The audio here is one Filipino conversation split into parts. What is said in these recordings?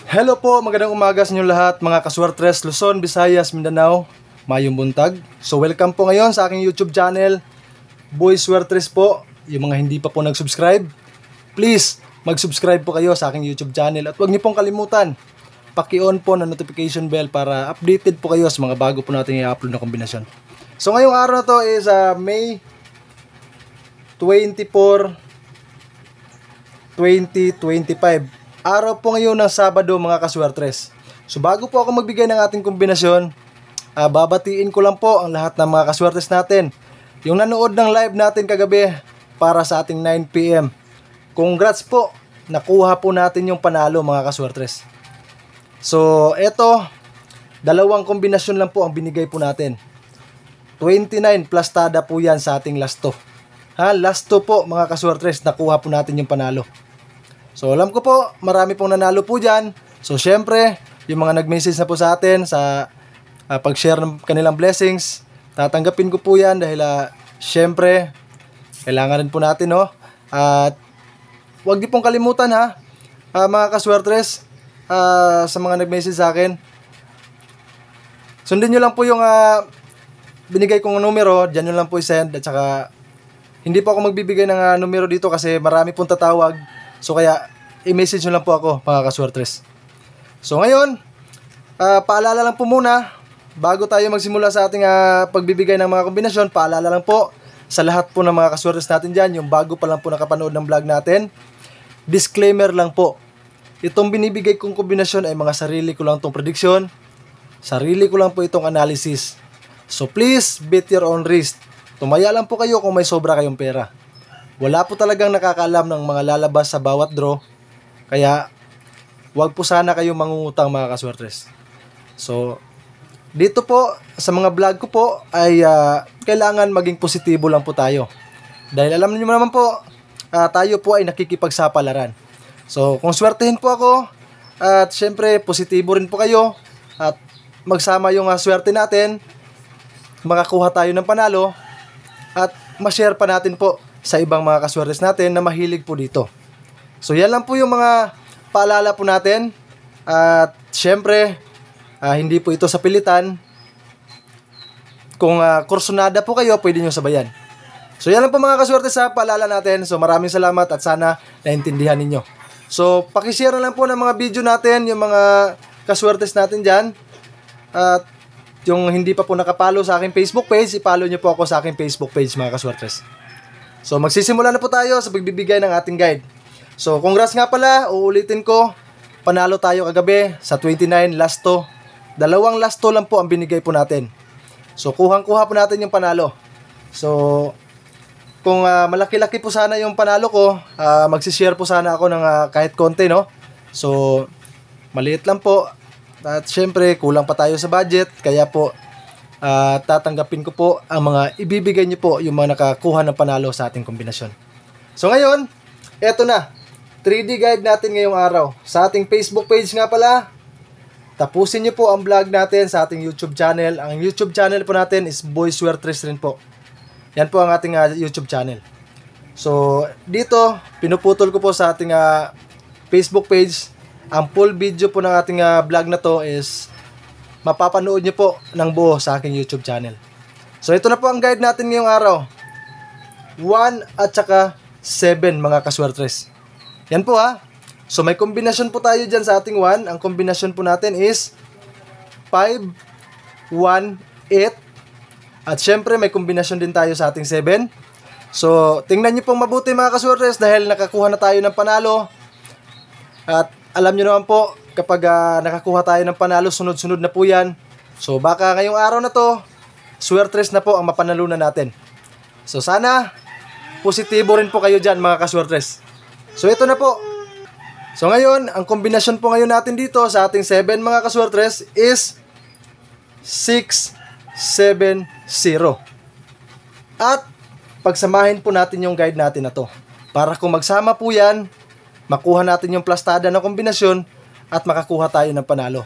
Hello po, magandang umaga sa inyo lahat mga kaswertres Luzon, Visayas, Mindanao, mayong buntag. So welcome po ngayon sa aking YouTube channel, Boy Swertres po. Yung mga hindi pa po nag-subscribe, please mag-subscribe po kayo sa aking YouTube channel. At huwag niyo pong kalimutan, paki-on po na notification bell para updated po kayo sa mga bago po natin i-upload na kombinasyon. So ngayong araw na to is May 24, 2025. Araw po ngayon ng Sabado mga kaswertres. So bago po ako magbigay ng ating kombinasyon, babatiin ko lang po ang lahat ng mga kaswertres natin. Yung nanood ng live natin kagabi para sa ating 9 PM. Congrats po, nakuha po natin yung panalo mga kaswertres. So eto, dalawang kombinasyon lang po ang binigay po natin. 29 plus tada po yan sa ating last 2. Last 2 po mga kaswertres, nakuha po natin yung panalo. So alam ko po, marami pong nanalo po dyan. So syempre, yung mga nag-message na po sa atin sa pag-share ng kanilang blessings, tatanggapin ko po yan dahil syempre, kailangan rin po natin, no? At huwag niyo pong kalimutan mga kaswertres, sa mga nag-message sa akin. Sundin nyo lang po yung binigay kong numero, dyan nyo lang po i-send. At saka, hindi po ako magbibigay ng numero dito kasi marami pong tatawag. So kaya, i-message nyo lang po ako mga kaswertres. So ngayon, paalala lang po muna, bago tayo magsimula sa ating pagbibigay ng mga kombinasyon, paalala lang po sa lahat po ng mga kaswertres natin dyan, yung bago pa lang po nakapanood ng vlog natin. Disclaimer lang po, itong binibigay kong kombinasyon ay mga sarili ko lang itong prediction, sarili ko lang po itong analysis. So please, bet your own risk. Tumaya lang po kayo kung may sobra kayong pera. Wala po talagang nakakaalam ng mga lalabas sa bawat draw. Kaya, wag po sana kayong mangungutang mga kaswertres. So, dito po, sa mga vlog ko po, ay kailangan maging positibo lang po tayo. Dahil alam niyo naman po, tayo po ay nakikipagsapalaran. So, kung swertehin po ako, at syempre, positibo rin po kayo, at magsama yung swerte natin, makakuha tayo ng panalo, at ma-share pa natin po sa ibang mga kaswertes natin na mahilig po dito. So yan lang po yung mga paalala po natin. At syempre, hindi po ito sa pilitan. Kung kursunada po kayo, pwede nyo sabayan. So yan lang po mga kaswertes sa paalala natin. So maraming salamat at sana naintindihan ninyo. So pakishare na lang po ng mga video natin, yung mga kaswertes natin dyan. At yung hindi pa po nakapalo sa aking Facebook page, ipalo nyo po ako sa aking Facebook page mga kaswertes. So magsisimula na po tayo sa pagbibigay ng ating guide. So congrats nga pala, uulitin ko, panalo tayo kagabi sa 29 last 2. Dalawang last 2 lang po ang binigay po natin. So kuhang-kuha po natin yung panalo. So kung malaki-laki po sana yung panalo ko, magsishare po sana ako ng kahit konti, no? So maliit lang po. At syempre kulang pa tayo sa budget, kaya po tatanggapin ko po ang mga ibibigay niyo po yung mga nakakuha ng panalo sa ating kombinasyon. So ngayon, eto na, 3D guide natin ngayong araw. Sa ating Facebook page nga pala, tapusin niyo po ang vlog natin sa ating YouTube channel. Ang YouTube channel po natin is Boy Swertres rin po. Yan po ang ating YouTube channel. So dito, pinuputol ko po sa ating Facebook page. Ang full video po ng ating vlog na to is mapapanood nyo po ng buo sa aking YouTube channel. So ito na po ang guide natin ngayong araw. 1 at saka 7 mga kaswertres. Yan po So may kombinasyon po tayo dyan sa ating 1. Ang kombinasyon po natin is 5, 1, 8. At syempre may kombinasyon din tayo sa ating 7. So tingnan nyo pong mabuti mga kaswertres dahil nakakuha na tayo ng panalo. At alam nyo naman po, kapag nakakuha tayo ng panalo, sunod-sunod na po yan. So baka ngayong araw na to, swertres na po ang mapanalunan natin. So sana, positibo rin po kayo dyan mga kaswertres. So ito na po. So ngayon, ang kombinasyon po ngayon natin dito sa ating 7 mga kaswertres is 6, 7, 0. At pagsamahin po natin yung guide natin na to. Para kung magsama po yan, makuha natin yung plastada na kombinasyon at makakuha tayo ng panalo.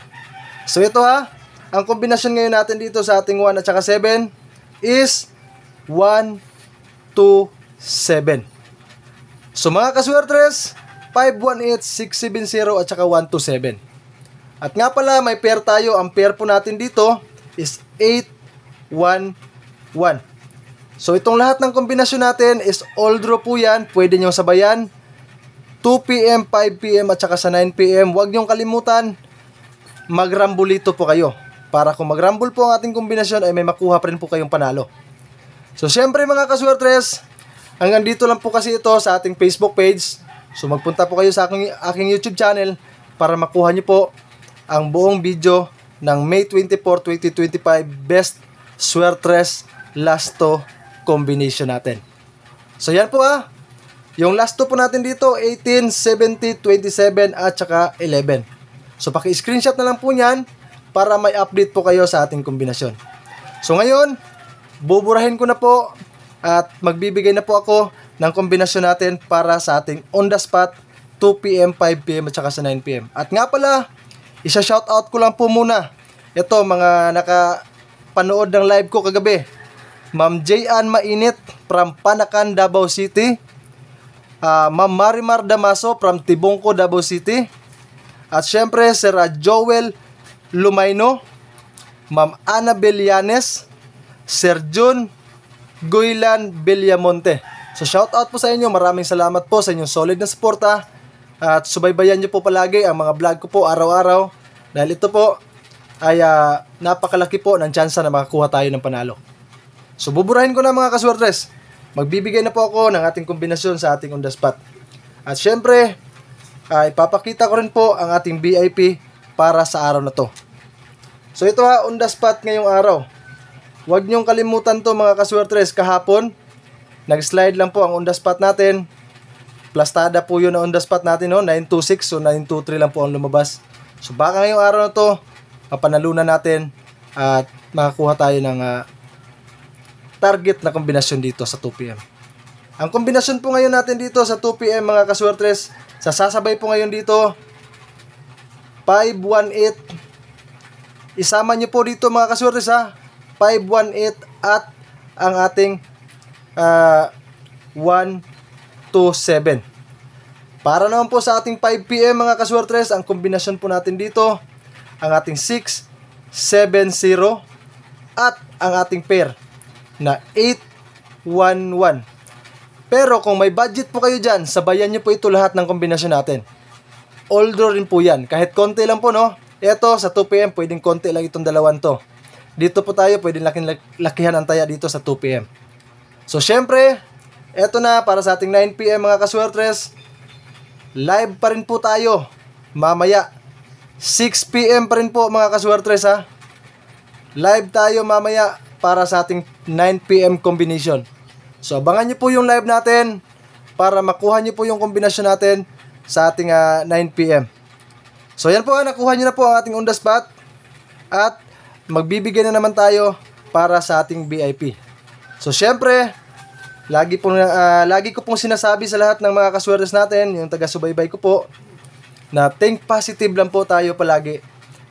So ito ang kombinasyon ngayon natin dito sa ating 1 at saka 7 is 1, 2, 7. So mga kaswertres, 518, 670 at saka 127. At nga pala, may pair tayo. Ang pair po natin dito is 8-1-1. So itong lahat ng kombinasyon natin is all draw po yan. Pwede nyo sabayan 2 PM, 5 PM at saka sa 9 PM. Huwag nyong kalimutan, magrambulito po kayo. Para kung magrambul po ang ating kombinasyon ay may makuha pa rin po kayong panalo. So syempre mga kaswertres, hanggang dito lang po kasi ito sa ating Facebook page. So magpunta po kayo sa aking YouTube channel para makuha nyo po ang buong video ng May 24, 2025 Best Swertres Lasto Combination natin. So yan po yung lasto po natin dito 18, 70, 27 at saka 11. So paki-screenshot na lang po niyan para may update po kayo sa ating kombinasyon. So ngayon, buburahin ko na po at magbibigay na po ako ng kombinasyon natin para sa ating on the spot 2 PM, 5 PM at saka sa 9 PM. At nga pala, isa-shoutout ko lang po muna. Ito, mga nakapanood ng live ko kagabi. Ma'am J.Ann Mainit from Panakan, Davao City. Ma'am Marimar Damaso from Tibongco, Davao City. At syempre, Sir Joel Lumayno, Ma'am Annabel Yanes, Sir Jun Guilan Villamonte. So shoutout po sa inyo. Maraming salamat po sa inyong solid na suporta. At subaybayan nyo po palagi ang mga vlog ko po araw-araw. Dahil ito po ay napakalaki po ng tsansa na makakuha tayo ng panalo. So buburahin ko na mga kaswertres. Magbibigay na po ako ng ating kombinasyon sa ating on the spot. At syempre, ipapakita ko rin po ang ating VIP para sa araw na to. So ito on the spot ngayong araw. Huwag niyong kalimutan to mga kaswertres. Kahapon, nag-slide lang po ang on the spot natin. Plastada po yun na on the spot natin, no? 926, so 923 lang po ang lumabas. So baka ngayong araw na to, mapanalunan natin at makakuha tayo ng target na kombinasyon dito sa 2 PM. Ang kombinasyon po ngayon natin dito sa 2 PM mga kaswertres, sasabay po ngayon dito 518. Isama nyo po dito mga kaswertres 518 at ang ating 127. Para naman po sa ating 5 PM mga kaswertres, ang kombinasyon po natin dito ang ating 670 at ang ating pair na 811. Pero kung may budget po kayo dyan, sabayan nyo po ito lahat ng kombinasyon natin. All draw rin po yan. Kahit konti lang po, no? Ito, sa 2 PM, pwedeng konti lang itong dalawan to. Dito po tayo, pwedeng lakihan ang taya dito sa 2 PM. So, syempre, eto na, para sa ating 9 PM mga kaswertres, live pa rin po tayo. Mamaya, 6 PM pa rin po mga kaswertres Live tayo mamaya para sa ating 9 PM combination. So abangan nyo po yung live natin para makuha nyo po yung kombinasyon natin sa ating 9 PM. So yan po, nakuha nyo na po ang ating on the spot at magbibigay na naman tayo para sa ating VIP. So syempre, lagi ko pong sinasabi sa lahat ng mga kaswertes natin, yung taga-subaybay ko po, na think positive lang po tayo palagi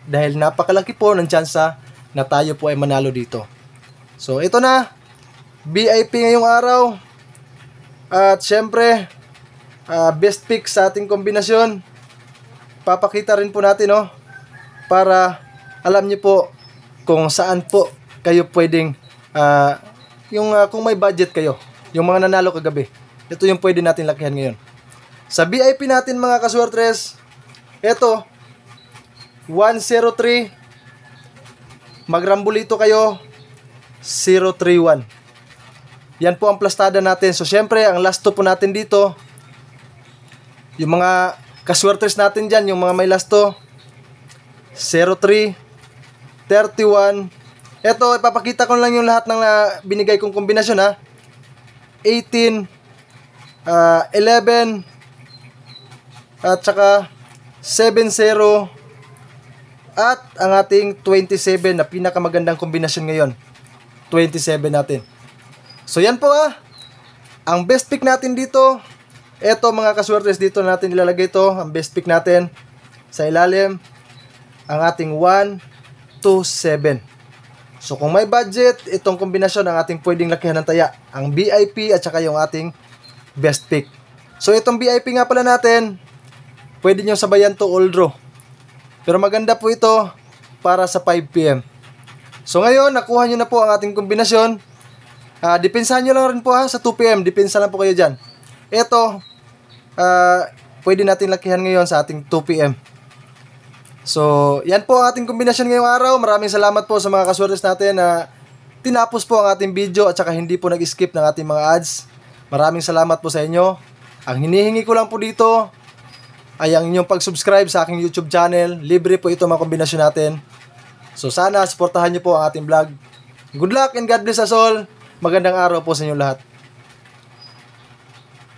dahil napakalaki po ng tsansa na tayo po ay manalo dito. So ito na, VIP ngayong araw. At syempre, best pick sa ating kombinasyon. Papakita rin po natin, no? Para alam niyo po kung saan po kayo pwedeng, kung may budget kayo. Yung mga nanalo kagabi. Ito yung pwede natin lakihan ngayon. Sa VIP natin mga kaswertres, ito, 103. Magrambulito kayo, 031. Yan po ang plastada natin. So syempre, ang last two po natin dito, yung mga kaswertres natin dyan, yung mga may last two, 03, 31. Ito, ipapakita ko lang yung lahat ng binigay kong kombinasyon 18, 11, at saka 70, at ang ating 27 na pinakamagandang kombinasyon ngayon. 27 natin. So yan po ang best pick natin dito. Eto mga kaswertres, dito natin ilalagay ito. Ang best pick natin sa ilalim, ang ating 127. So kung may budget, itong kombinasyon ang ating pwedeng lakihan ng taya. Ang VIP at saka yung ating best pick. So itong VIP nga pala natin, pwede nyo sabayan to all draw. Pero maganda po ito para sa 5 PM. So ngayon, nakuha nyo na po ang ating kombinasyon. Depensahan nyo lang rin po sa 2 PM. Depensa lang po kayo dyan. Ito, pwede natin lakihan ngayon sa ating 2 PM. So, yan po ang ating kombinasyon ngayong araw. Maraming salamat po sa mga kaswertes natin na tinapos po ang ating video at saka hindi po nag-skip ng ating mga ads. Maraming salamat po sa inyo. Ang hinihingi ko lang po dito ay ang inyong pag-subscribe sa aking YouTube channel. Libre po ito mga kombinasyon natin. So, sana supportahan nyo po ang ating vlog. Good luck and God bless us all. Magandang araw po sa inyo lahat.